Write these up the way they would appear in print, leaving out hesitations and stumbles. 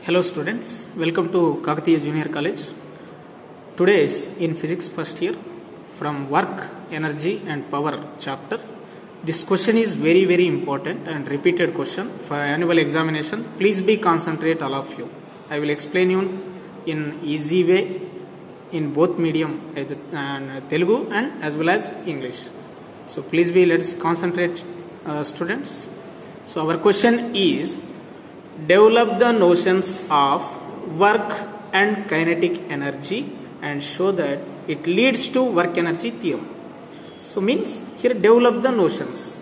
Hello students, welcome to Kakatiya Junior College. Today is in physics first year from work, energy and power chapter. This question is very important and repeated question for annual examination. Please be concentrate all of you. I will explain you in easy way in both medium and Telugu and as well as English. So please let's concentrate students. So our question is, develop the notions of work and kinetic energy and show that it leads to work energy theorem. So means here develop the notions.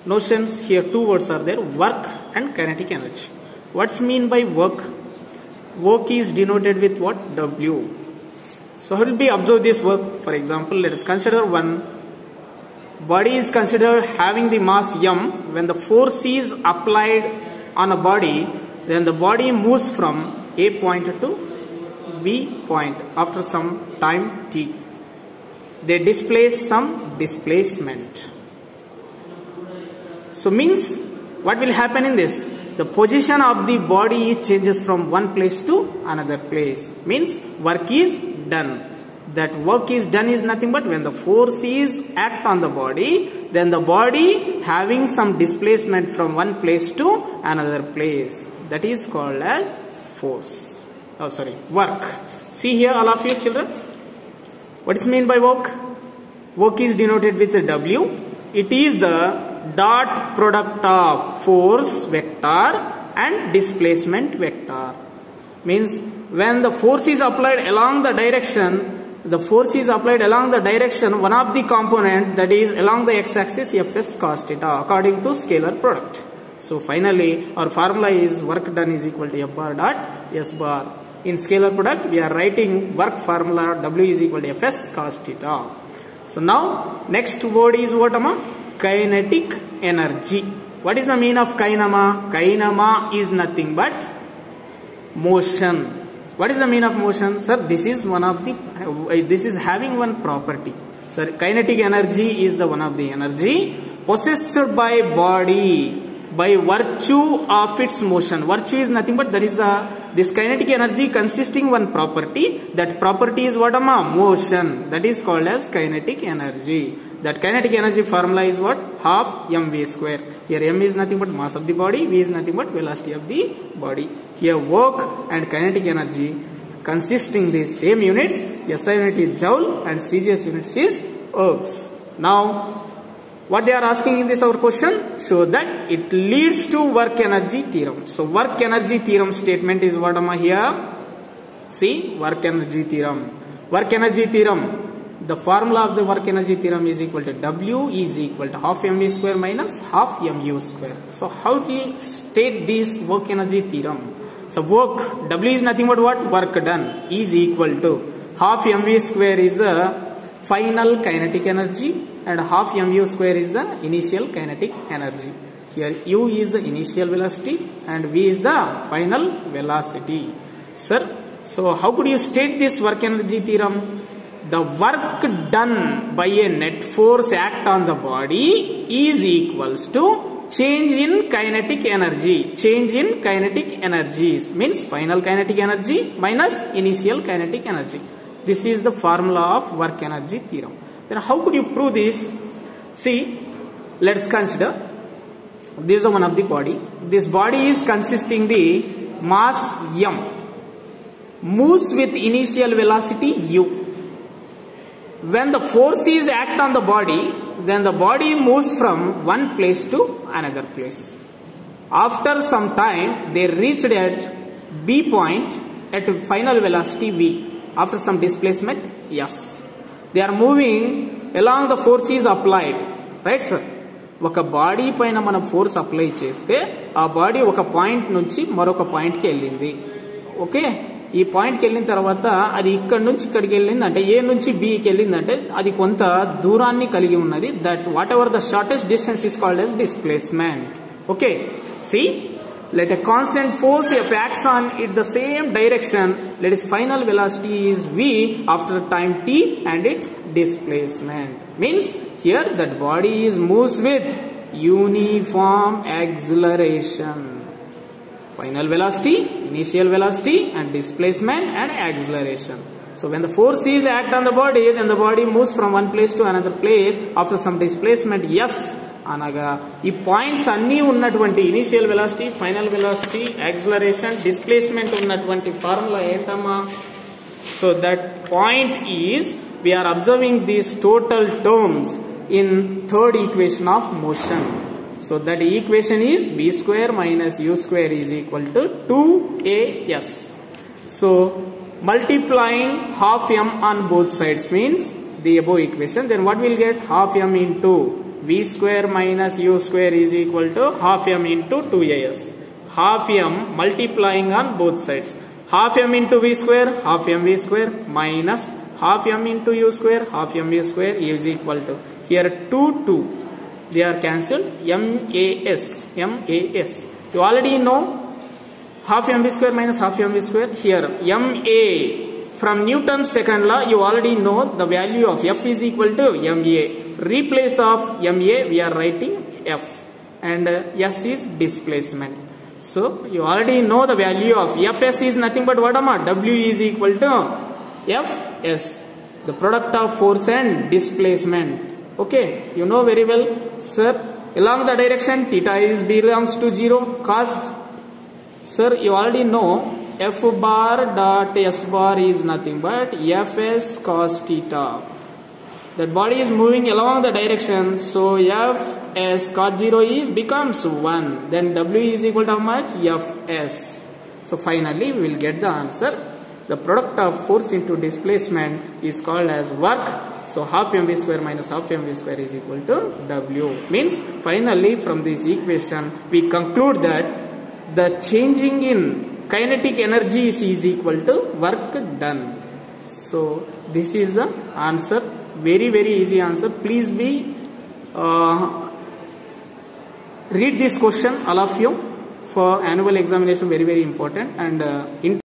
Notions here two words are there, work and kinetic energy. What's mean by work? Work is denoted with what? W. So how will we observe this work? For example, let us consider one body is considered having the mass m. When the force is applied on a body, then the body moves from A point to B point after some time t. They displace some displacement. So means what will happen in this? The position of the body changes from one place to another place. Means work is done. That work is done is nothing but when the force is act on the body, then the body having some displacement from one place to another place. That is called as force. Oh sorry, work. See here all of you children. What is mean by work? Work is denoted with a W. It is the dot product of force vector and displacement vector. Means when the force is applied along the direction, one of the component that is along the x-axis Fs cos theta according to scalar product. So finally our formula is work done is equal to F bar dot S bar. In scalar product we are writing work formula W is equal to Fs cos theta. So now next word is what amma? Kinetic energy. What is the meaning of kinema? Kinema is nothing but motion. What is the meaning of motion? Sir, this is one of the, this is having one property. Sir, kinetic energy is the one of the energy possessed by body by virtue of its motion. Virtue is nothing but that is this kinetic energy consisting one property. That property is what amma? Motion. That is called as kinetic energy. That kinetic energy formula is what? Half mv square. Here m is nothing but mass of the body, v is nothing but velocity of the body. Here work and kinetic energy consisting the same units. SI unit is joule and CGS units is ergs. Now what they are asking in this our question? Show that it leads to work energy theorem. So work energy theorem statement is what am I here? See, work energy theorem. Work energy theorem. The formula of the work energy theorem is equal to W is equal to half mv square minus half mu square. So how do you state this work energy theorem? So work, W is nothing but what? Work done is equal to half mv square is the final kinetic energy and half mu square is the initial kinetic energy. Here u is the initial velocity and v is the final velocity. Sir, so how could you state this work energy theorem? The work done by a net force act on the body is equals to change in kinetic energy. Change in kinetic energies means final kinetic energy minus initial kinetic energy. This is the formula of work energy theorem. Then how could you prove this? See, let's consider this is the one of the body. This body is consisting the mass m moves with initial velocity u. When the force is act on the body, then the body moves from one place to another place. After some time, they reached at B point at final velocity V. After some displacement, yes. They are moving along the force is applied. Right, sir? ఒక body పైన మనం force apply చేస్తే ఆ body ఒక point నుంచి మరొక point కి వెళ్ళింది. ఓకే, ఈ పాయింట్ కి వెళ్ళిన తర్వాత అది ఇక్కడ నుంచి ఇక్కడికి వెళ్ళింది అంటే ఏ నుంచి బి కి వెళ్ళింది అంటే అది కొంత దూరాన్ని కలిగి ఉన్నది. That what ever the shortest distance is called as displacement. Okay, see, let a constant force F acts on it the same direction. Let its final velocity is v after time t and its displacement. Means here that body is moves with uniform acceleration. Final velocity, initial velocity, and displacement and acceleration. So when the forces act on the body, then the body moves from one place to another place after some displacement s అనగా ఈ points అన్నీ ఉన్నటువంటి initial velocity, final velocity, acceleration, displacement ఉన్నటువంటి formula ఏంటమ్మా? So that point is we are observing these total terms in third equation of motion. So that equation is b square minus u square is equal to 2as. So multiplying half m on both sides means the above equation. Then what we'll get? Half m into v square minus u square is equal to half m into 2as. Half m multiplying on both sides. Half m into v square, half m v square minus half m into u square, half m u square is equal to, here 2 they are cancelled, mas. You already know half mv square minus half mv square. Here ma, from Newton's second law you already know the value of F is equal to ma. Replace of ma we are writing F, and s is displacement. So you already know the value of Fs is nothing but what amma? W is equal to Fs, the product of force and displacement. Okay, you know very well, sir. Along the direction theta is belongs to 0, cos, sir, you already know F bar dot S bar is nothing but Fs cos theta. That body is moving along the direction, so Fs cos 0 is becomes 1. Then W is equal to how much? Fs. So finally we will get the answer. The product of force into displacement is called as work. So half mv square minus half mv square is equal to W. Means finally from this equation we conclude that the changing in kinetic energies is equal to work done. So this is the answer. Very easy answer. Please be read this question, all of you, for annual examination. Very important. And